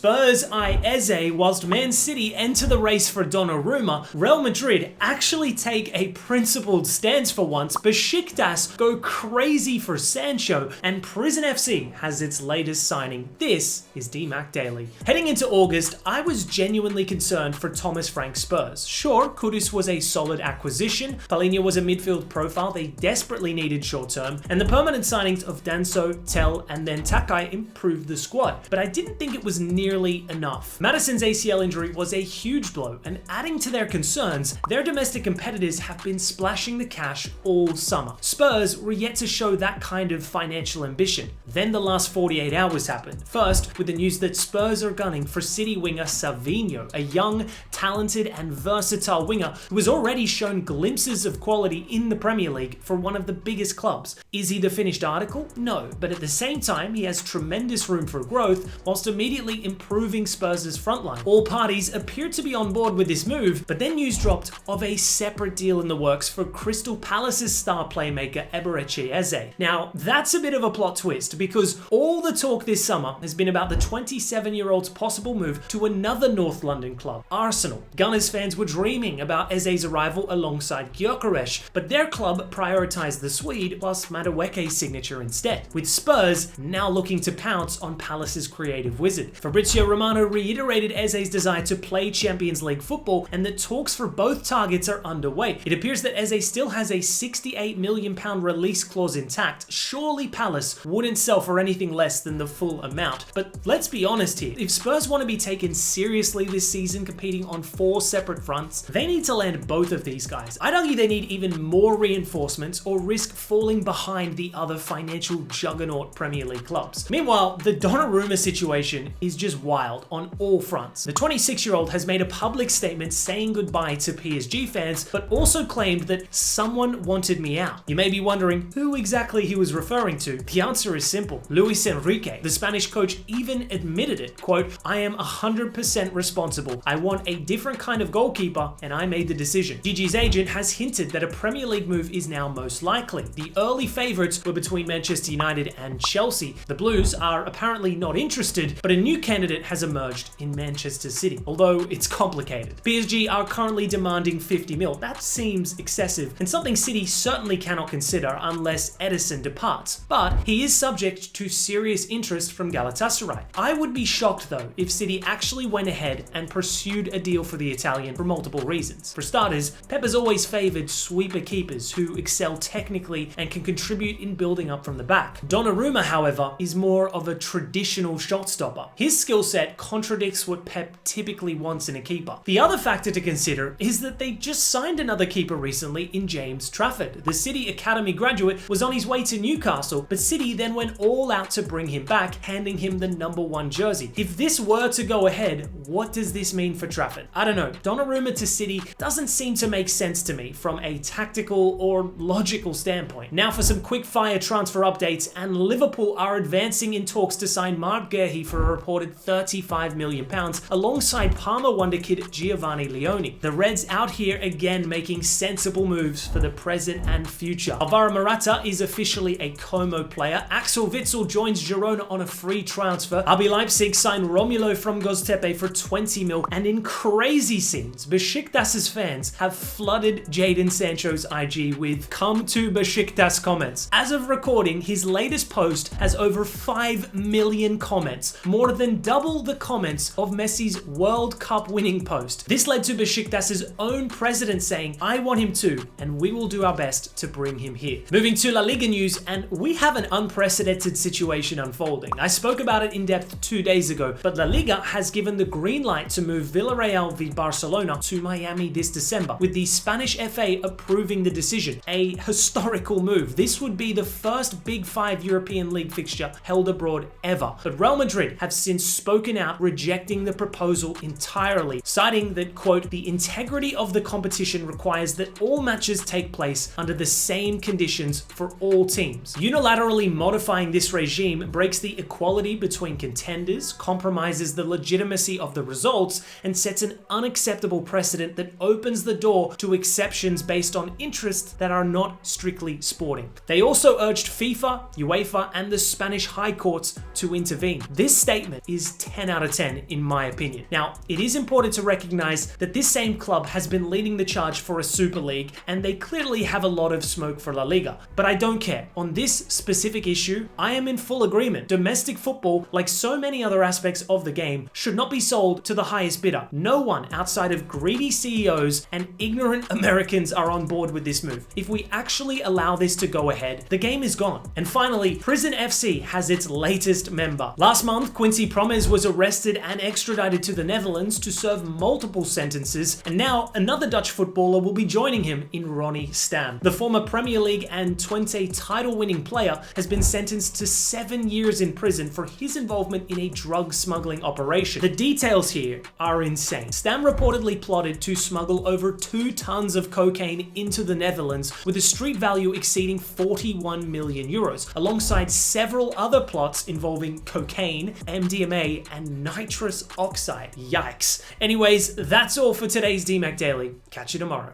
Spurs eye Eze whilst Man City enter the race for Donnarumma, Real Madrid actually take a principled stance for once, BESIKTAS go crazy for Sancho, and Prison FC has its latest signing. This is DMAC Daily. Heading into August, I was genuinely concerned for Thomas Frank's Spurs. Sure, Kudus was a solid acquisition, Paulinho was a midfield profile they desperately needed short term, and the permanent signings of Danso, Tel, and then Takai improved the squad, but I didn't think it was nearly enough. Madison's ACL injury was a huge blow, and adding to their concerns, their domestic competitors have been splashing the cash all summer. Spurs were yet to show that kind of financial ambition. Then the last 48 hours happened. First, with the news that Spurs are gunning for City winger Savinho, a young, talented, and versatile winger who has already shown glimpses of quality in the Premier League for one of the biggest clubs. Is he the finished article? No, but at the same time, he has tremendous room for growth whilst immediately improving Spurs' frontline. All parties appeared to be on board with this move, but then news dropped of a separate deal in the works for Crystal Palace's star playmaker Eberechi Eze. Now, that's a bit of a plot twist because all the talk this summer has been about the 27-year-old's possible move to another North London club, Arsenal. Gunners fans were dreaming about Eze's arrival alongside Gyökeres, but their club prioritised the Swede whilst Madueke's signature instead, with Spurs now looking to pounce on Palace's creative wizard. Fabrizio Romano reiterated Eze's desire to play Champions League football and that talks for both targets are underway. It appears that Eze still has a £68 million release clause intact. Surely Palace wouldn't sell for anything less than the full amount. But let's be honest here, if Spurs want to be taken seriously this season competing on 4 separate fronts, they need to land both of these guys. I'd argue they need even more reinforcements or risk falling behind the other financial juggernaut Premier League clubs. Meanwhile, the Donnarumma situation is just wild on all fronts. The 26-year-old has made a public statement saying goodbye to PSG fans, but also claimed that someone wanted me out. You may be wondering who exactly he was referring to. The answer is simple. Luis Enrique. The Spanish coach even admitted it. Quote, "I am 100% responsible. I want a different kind of goalkeeper, and I made the decision." Gigi's agent has hinted that a Premier League move is now most likely. The early favourites were between Manchester United and Chelsea. The Blues are apparently not interested, but a new candidate has emerged in Manchester City, although it's complicated. PSG are currently demanding 50 mil. That seems excessive, and something City certainly cannot consider unless Edison departs. But he is subject to serious interest from Galatasaray. I would be shocked though if City actually went ahead and pursued a deal for the Italian for multiple reasons. For starters, Pep has always favoured sweeper keepers who excel technically and can contribute in building up from the back. Donnarumma, however, is more of a traditional shot stopper. His skill set contradicts what Pep typically wants in a keeper. The other factor to consider is that they just signed another keeper recently in James Trafford. The City Academy graduate was on his way to Newcastle, but City then went all out to bring him back, handing him the #1 jersey. If this were to go ahead, what does this mean for Trafford? I don't know. Donnarumma to City doesn't seem to make sense to me from a tactical or logical standpoint. Now for some quick fire transfer updates, and Liverpool are advancing in talks to sign Marc Guehi for a reported £35 million alongside Parma wonderkid Giovanni Leone. The Reds out here again making sensible moves for the present and future. Alvaro Morata is officially a Como player. Axel Witsel joins Girona on a free transfer. RB Leipzig signed Romulo from Göztepe for 20 mil. And in crazy scenes, Besiktas' fans have flooded Jadon Sancho's IG with "Come to Besiktas" comments. As of recording, his latest post has over 5 million comments, more than double the comments of Messi's World Cup winning post. This led to Besiktas' own president saying, "I want him too, and we will do our best to bring him here." Moving to La Liga news, and we have an unprecedented situation unfolding. I spoke about it in depth 2 days ago, but La Liga has given the green light to move Villarreal v Barcelona to Miami this December, with the Spanish FA approving the decision. A historical move. This would be the first Big 5 European League fixture held abroad ever. But Real Madrid have since spoken out rejecting the proposal entirely, citing that, quote, "The integrity of the competition requires that all matches take place under the same conditions for all teams. Unilaterally modifying this regime breaks the equality between contenders, compromises the legitimacy of the results, and sets an unacceptable precedent that opens the door to exceptions based on interests that are not strictly sporting." They also urged FIFA, UEFA, and the Spanish high courts to intervene. This statement is is 10 out of 10 in my opinion. Now, it is important to recognize that this same club has been leading the charge for a Super League, and they clearly have a lot of smoke for La Liga. But I don't care. On this specific issue, I am in full agreement. Domestic football, like so many other aspects of the game, should not be sold to the highest bidder. No one outside of greedy CEOs and ignorant Americans are on board with this move. If we actually allow this to go ahead, the game is gone. And finally, Prison FC has its latest member. Last month, Quincy Promes was arrested and extradited to the Netherlands to serve multiple sentences, and now another Dutch footballer will be joining him in Ronnie Stam. The former Premier League and Twente title-winning player has been sentenced to 7 years in prison for his involvement in a drug smuggling operation. The details here are insane. Stam reportedly plotted to smuggle over 2 tons of cocaine into the Netherlands with a street value exceeding 41 million euros, alongside several other plots involving cocaine, MDMA, and nitrous oxide. Yikes. Anyways, that's all for today's DMAC Daily. Catch you tomorrow.